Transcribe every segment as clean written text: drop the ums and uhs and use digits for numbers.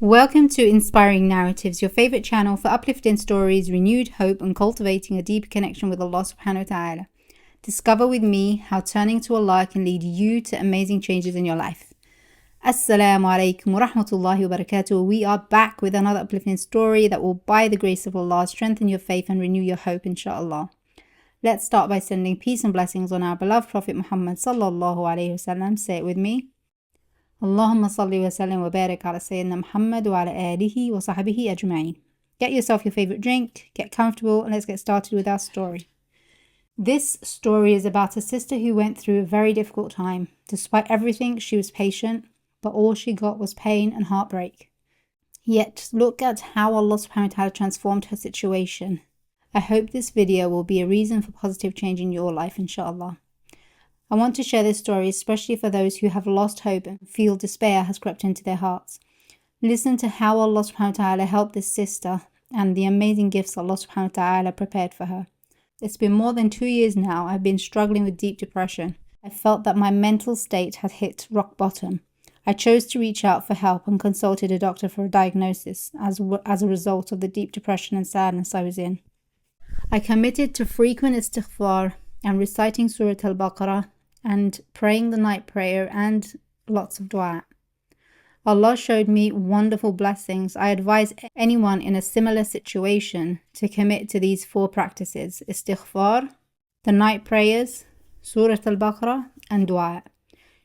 Welcome to Inspiring Narratives, your favorite channel for uplifting stories, renewed hope, and cultivating a deeper connection with Allah subhanahu wa ta'ala. Discover with me how turning to Allah can lead you to amazing changes in your life. Assalamu alaikum wa rahmatullahi wa barakatuh. We are back with another uplifting story that will, by the grace of Allah, strengthen your faith and renew your hope, inshallah. Let's start by sending peace and blessings on our beloved Prophet Muhammad sallallahu alayhi wasallam. Say it with me. Allahumma salli wa sallim wa barik ala Sayyidina Muhammad wa ala alihi wa sahbihi ajma'in. Get yourself your favorite drink, get comfortable, and let's get started with our story. This story is about a sister who went through a very difficult time. Despite everything, she was patient, but all she got was pain and heartbreak. Yet, look at how Allah subhanahu wa ta'ala transformed her situation. I hope this video will be a reason for positive change in your life, inshallah. I want to share this story especially for those who have lost hope and feel despair has crept into their hearts. Listen to how Allah subhanahu wa ta'ala helped this sister and the amazing gifts Allah subhanahu wa ta'ala prepared for her. It's been more than 2 years now. I've been struggling with deep depression. I felt that my mental state had hit rock bottom. I chose to reach out for help and consulted a doctor for a diagnosis as a result of the deep depression and sadness I was in. I committed to frequent istighfar and reciting Surah Al-Baqarah and praying the night prayer and lots of dua. Allah showed me wonderful blessings. I advise anyone in a similar situation to commit to these 4 practices: istighfar, the night prayers, Surah Al-Baqarah, and dua.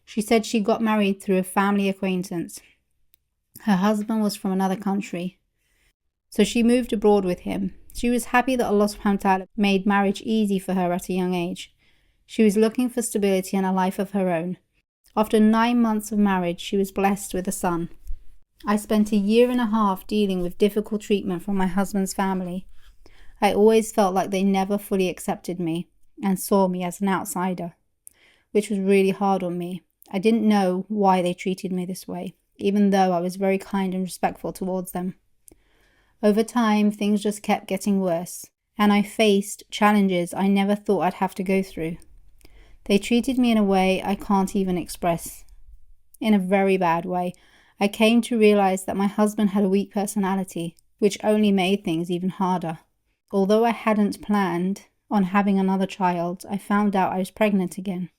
She said she got married through a family acquaintance. Her husband was from another country, so she moved abroad with him. She was happy that Allah subhanahu wa ta'ala made marriage easy for her at a young age. She was looking for stability and a life of her own. After 9 months of marriage, she was blessed with a son. I spent a year and a half dealing with difficult treatment from my husband's family. I always felt like they never fully accepted me and saw me as an outsider, which was really hard on me. I didn't know why they treated me this way, even though I was very kind and respectful towards them. Over time, things just kept getting worse, and I faced challenges I never thought I'd have to go through. They treated me in a way I can't even express. In a very bad way. I came to realize that my husband had a weak personality, which only made things even harder. Although I hadn't planned on having another child, I found out I was pregnant again.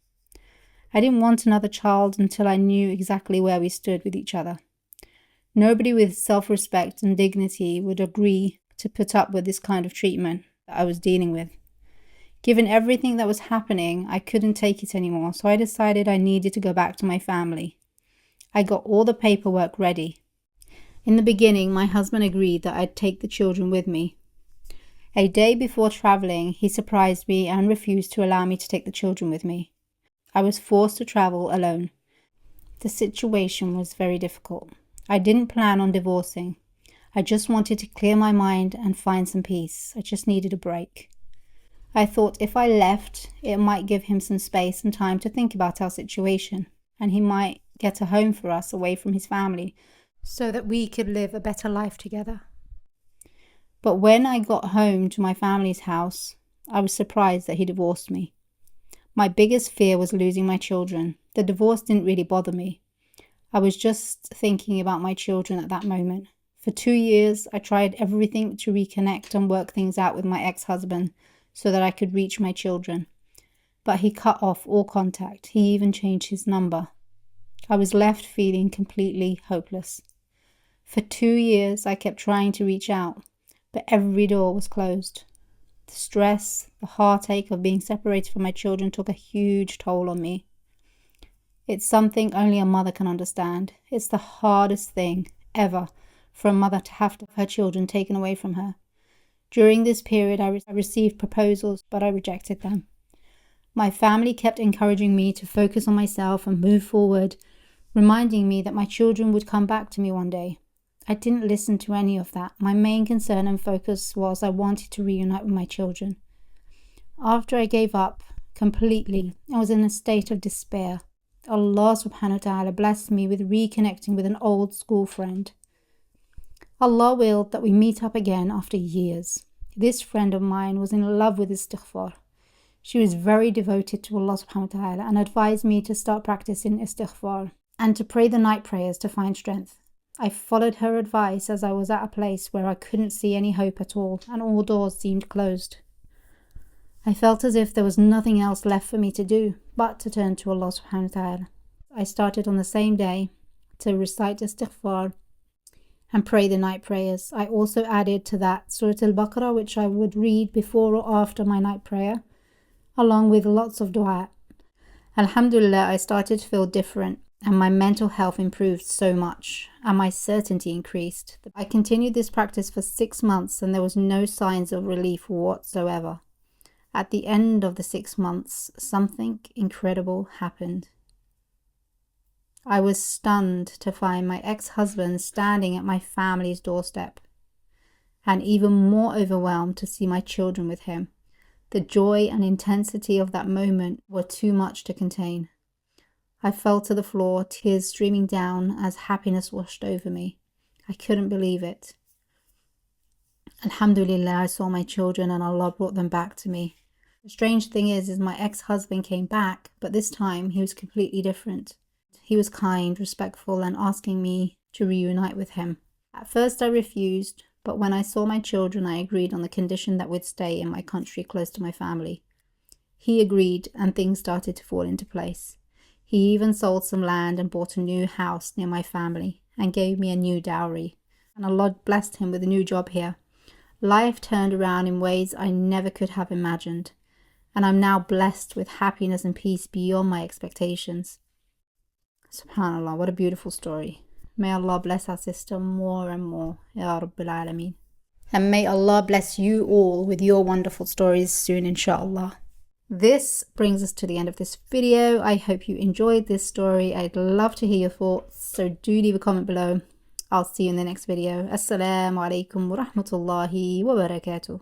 I didn't want another child until I knew exactly where we stood with each other. Nobody with self-respect and dignity would agree to put up with this kind of treatment that I was dealing with. Given everything that was happening, I couldn't take it anymore, so I decided I needed to go back to my family. I got all the paperwork ready. In the beginning, my husband agreed that I'd take the children with me. A day before traveling, he surprised me and refused to allow me to take the children with me. I was forced to travel alone. The situation was very difficult. I didn't plan on divorcing. I just wanted to clear my mind and find some peace. I just needed a break. I thought if I left, it might give him some space and time to think about our situation, and he might get a home for us away from his family so that we could live a better life together. But when I got home to my family's house, I was surprised that he divorced me. My biggest fear was losing my children. The divorce didn't really bother me. I was just thinking about my children at that moment. For 2 years, I tried everything to reconnect and work things out with my ex-husband so that I could reach my children. But he cut off all contact. He even changed his number. I was left feeling completely hopeless. For 2 years, I kept trying to reach out, but every door was closed. The stress, the heartache of being separated from my children took a huge toll on me. It's something only a mother can understand. It's the hardest thing ever for a mother to have her children taken away from her. During this period, I received proposals, but I rejected them. My family kept encouraging me to focus on myself and move forward, reminding me that my children would come back to me one day. I didn't listen to any of that. My main concern and focus was I wanted to reunite with my children. After I gave up completely, I was in a state of despair. Allah subhanahu wa ta'ala blessed me with reconnecting with an old school friend. Allah willed that we meet up again after years. This friend of mine was in love with istighfar. She was very devoted to Allah subhanahu wa ta'ala and advised me to start practicing istighfar and to pray the night prayers to find strength. I followed her advice as I was at a place where I couldn't see any hope at all and all doors seemed closed. I felt as if there was nothing else left for me to do but to turn to Allah subhanahu wa ta'ala. I started on the same day to recite istighfar and pray the night prayers. I also added to that Surah Al-Baqarah, which I would read before or after my night prayer, along with lots of dua. Alhamdulillah, I started to feel different and my mental health improved so much and my certainty increased. I continued this practice for 6 months and there was no signs of relief whatsoever. At the end of the 6 months, something incredible happened. I was stunned to find my ex-husband standing at my family's doorstep, and even more overwhelmed to see my children with him. The joy and intensity of that moment were too much to contain. I fell to the floor, tears streaming down as happiness washed over me. I couldn't believe it. Alhamdulillah, I saw my children and Allah brought them back to me. The strange thing is my ex-husband came back, but this time he was completely different. He was kind, respectful, and asking me to reunite with him. At first I refused, but when I saw my children, I agreed on the condition that we'd stay in my country close to my family. He agreed, and things started to fall into place. He even sold some land and bought a new house near my family and gave me a new dowry. And Allah blessed him with a new job here. Life turned around in ways I never could have imagined, and I'm now blessed with happiness and peace beyond my expectations. SubhanAllah, what a beautiful story. May Allah bless our sister more and more. Ya Rabbil Alameen. And may Allah bless you all with your wonderful stories soon, inshallah. This brings us to the end of this video. I hope you enjoyed this story. I'd love to hear your thoughts, so do leave a comment below. I'll see you in the next video. Assalamu alaikum wa rahmatullahi wa barakatuh.